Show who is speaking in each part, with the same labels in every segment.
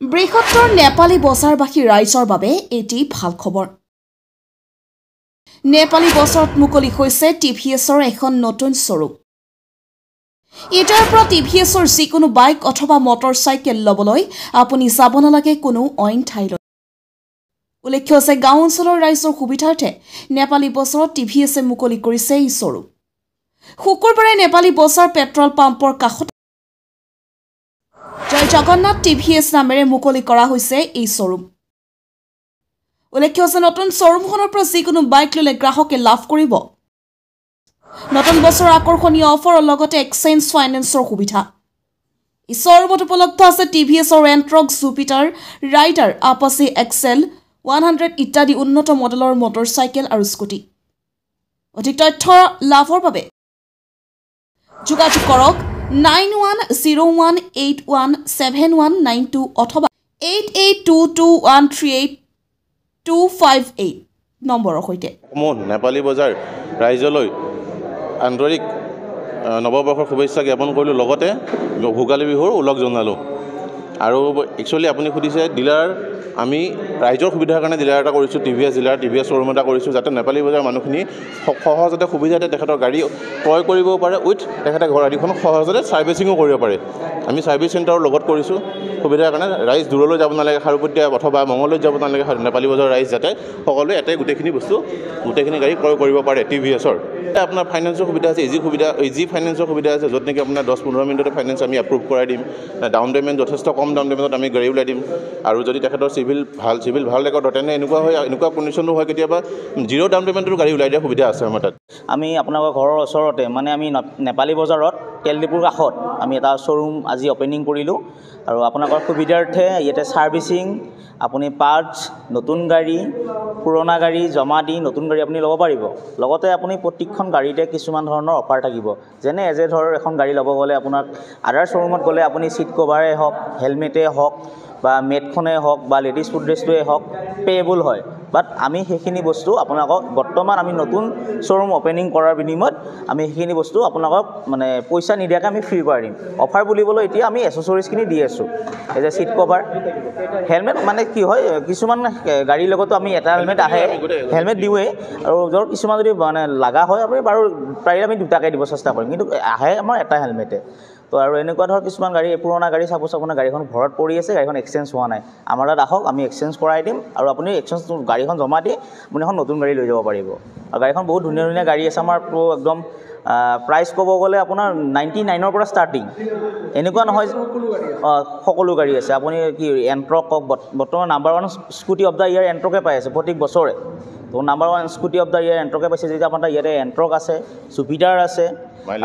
Speaker 1: বৃহত্তৰ নেপালী বজাৰবাসী ৰাইজৰ বাবে এটি ভাল খবৰ। নেপালী বজাৰত মুকলি হৈছে টিভিএছৰ এখন নতুন শ্বৰুম। এতিয়াৰ পৰা টিভিএছৰ যিকোনো বাইক অথবা মটৰচাইকেল ল'বলৈ আপুনি যাব নালাগে কোনো অইন ঠাইলৈ। উল্লেখ্য যে গাঁও অঞ্চলৰ ৰাইজৰ সুবিধাৰ্থে নেপালী বজাৰত টিভিএছে মুকলি কৰিছে এই শ্বৰুম। শুকুৰবাৰে নেপালী বজাৰ পেট্ৰল পাম্পৰ কাষত জয় জগন্নাথ টিভিএছ নামেৰে মুকলি কৰা হৈছে এই শ্বৰুম। উল্লেখ্য যে নতুন শ্বৰুমখনৰ পৰা যিকোনো বাইক ল'লে গ্ৰাহকে লাভ কৰিব নতুন বছৰৰ আকৰ্ষণীয় অফাৰৰ লগতে এক্সচেঞ্জ ফাইনেন্সৰ সুবিধা। এই শ্বৰুমত উপলব্ধ আছে টিভিএছৰ Ntorq, Jupiter, Raider, Apache XL 100 ইত্যাদি উন্নত মডেলৰ মটৰচাইকেল আৰু স্কুটি। অধিক তথ্য লাভৰ বাবে যোগাযোগ কৰক 9101817192 অথবা 8822138258 নম্বৰৰ সৈতে।
Speaker 2: নেপালী বজাৰ ৰাইজলৈ আন্তৰিক নৱবৰ্ষৰ শুভেচ্ছা জ্ঞাপন কৰিলোঁ, লগতে ভোগালী বিহুৰ ওলগ জনালোঁ। আৰু একচুৱেলি আপুনি সুধিছে ডিলাৰ, আমি ৰাইজৰ সুবিধাৰ কাৰণে ডিলাৰ এটা কৰিছোঁ, টিভিএছ ডিলাৰ, টিভিএছ শ্বৰুম এটা কৰিছোঁ, যাতে নেপালী বজাৰ মানুহখিনি সহজতে সুবিধাতে তেখেতৰ গাড়ী ক্ৰয় কৰিব পাৰে, উইথ তেখেতে গাড়ীখন সহজতে ছাৰ্ভিচিঙো কৰিব পাৰে। আমি ছাৰ্ভিচ চেণ্টাৰৰ লগত কৰিছোঁ সুবিধাৰ কাৰণে। ৰাইজ দূৰলৈ যাব নালাগে, খাৰুপটীয়া অথবা মঙলদৈত যাব নালাগে, নেপালী বজাৰ ৰাইজ যাতে সকলোৱে এটাই গোটেইখিনি গাড়ী ক্ৰয় কৰিব পাৰে টিভিএছৰ। আপোনাৰ ফাইনেন্সৰ সুবিধা আছে, ইজি ফাইনেন্সৰ সুবিধা আছে, য'ত নেকি আপোনাৰ 10-15 মিনিটতে ফাইনেন্স আমি এপ্ৰুভ কৰাই দিম। ডাউন পে'মেণ্ট যথেষ্ট কম ডাউন পে'মেণ্টত আমি গাড়ী ওলাই দিম। আৰু যদি তেখেতৰ চিভিল ভাল ৰেকৰ্ড হয়, তেনে এনেকুৱা কণ্ডিশ্যনো হয় কেতিয়াবা 0 ডাউন পে'মেণ্টতো গাড়ী ওলাই দিয়া সুবিধা আছে আমাৰ তাত।
Speaker 3: আমি আপোনালোকৰ ঘৰৰ ওচৰতে আমি নেপালী বজাৰত তেল ডিপুৰ কাষত আমি এটা শ্বৰুম আজি অপেনিং কৰিলোঁ। আৰু আপোনালোকৰ সুবিধাৰ্থে ইয়াতে ছাৰ্ভিচিং, আপুনি পাৰ্টছ, নতুন গাড়ী, পুৰণা গাড়ী জমা দি নতুন গাড়ী আপুনি ল'ব পাৰিব। লগতে আপুনি প্ৰত্যেকখন গাড়ীতে কিছুমান ধৰণৰ অফাৰ থাকিব, যেনে এখন গাড়ী ল'ব গ'লে আপোনাক আদাৰ শ্বৰুমত গ'লে আপুনি ছিট কভাৰেই হওক, হেলমেটেই হওক বা মেটখনেই হওক বা লেডিজ ফুড ড্ৰেছটোৱেই হওক পে'বল হয়। বাট আমি সেইখিনি বস্তু আপোনালোকক বৰ্তমান আমি নতুন শ্বৰুম অপেনিং কৰাৰ বিনিময়ত আমি সেইখিনি বস্তু আপোনালোকক পইচা নিদিয়াকৈ আমি ফ্ৰী কৰাই দিম। অফাৰ বুলিবলৈ এতিয়া আমি এচেছৰিজখিনি দি আছোঁ, এই যে ছিট কভাৰ, হেলমেট। কি হয়, কিছুমান গাড়ীৰ লগতো আমি এটা হেলমেট আহে, হেলমেট দিওঁৱেই। আৰু ধৰক কিছুমান যদি লগা হয় আপুনি বাৰু পাৰিলে আমি দুটাকৈ দিব চেষ্টা কৰিম, কিন্তু আহে আমাৰ এটা হেলমেটে। তো আৰু এনেকুৱা ধৰক কিছুমান গাড়ী, পুৰণা গাড়ী, চাপ'জ আপোনাৰ গাড়ীখন ঘৰত পৰি আছে, গাড়ীখন এক্সচেঞ্জ হোৱা নাই, আমাৰ তাত আহক, আমি এক্সচেঞ্জ কৰাই দিম। আৰু আপুনি গাড়ীখন জমা দি আপুনি এখন নতুন গাড়ী লৈ যাব পাৰিব। আৰু গাড়ীখন বহুত ধুনীয়া ধুনীয়া গাড়ী আছে আমাৰ, একদম প্ৰাইচ ক'ব গ'লে আপোনাৰ 99ৰ পৰা ষ্টাৰ্টিং। এনেকুৱা নহয় সকলো গাড়ী আছে। আপুনি এণ্ট্ৰক হওক, বৰ্তমান number 1 scooty of the year এণ্ট্ৰকে পাই আছে প্ৰত্যেক বছৰে। তো number 1 scooty of the year এণ্ট্ৰকে পাইছে, যেতিয়া আপোনাৰ ইয়াতে এণ্ট্ৰক আছে, জুপিটাৰ আছে,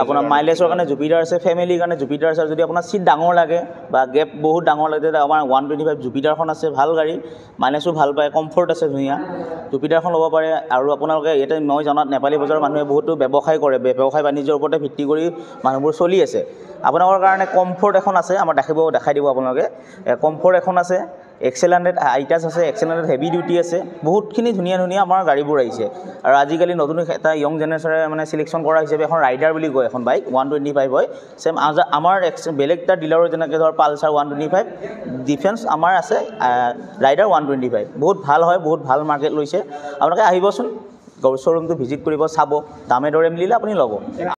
Speaker 3: আপোনাৰ মাইলেজৰ কাৰণে জুপিটাৰ আছে, ফেমিলিৰ কাৰণে জুপিটাৰ আছে। যদি আপোনাৰ ছিট ডাঙৰ লাগে বা গেপ বহুত ডাঙৰ লাগে, তেতিয়া আমাৰ 125 জুপিটাৰখন আছে, ভাল গাড়ী, মাইলেজো ভাল পায়, কমফৰ্ট আছে, ধুনীয়া, জুপিটাৰখন ল'ব পাৰে। আৰু আপোনালোকে ইয়াতে মই জনাত নেপালী বজাৰৰ মানুহে বহুতো ব্যৱসায় কৰে, ব্যৱসায় বাণিজ্যৰ ওপৰতে ভিত্তি কৰি মানুহবোৰ চলি আছে। আপোনালোকৰ কাৰণে কমফৰ্ট এখন আছে, আমাৰ দেখাই দিব আপোনালোকে। কমফৰ্ট এখন আছে, XL100 আইটাছ আছে, XL100 হেভি ডিউটি আছে, বহুতখিনি ধুনীয়া ধুনীয়া আমাৰ গাড়ীবোৰ আহিছে। আৰু আজিকালি নতুন এটা য়ং জেনেৰেশ্যনে চিলেকশ্যন কৰা হিচাপে এখন ৰাইডাৰ বুলি কয় এখন বাইক, 125 হয়। চেম আমাৰ বেলেগ এটা ডিলাৰৰ যেনেকৈ ধৰ পালচাৰ 125, ডিফেন্স আমাৰ আছে ৰাইডাৰ 125। বহুত ভাল হয়, বহুত ভাল মাৰ্কেট লৈছে। আপোনালোকে আহিবচোন, শ্বৰুমটো ভিজিট কৰিব, চাব, দামে দৰে মিলিলে আপুনি ল'ব।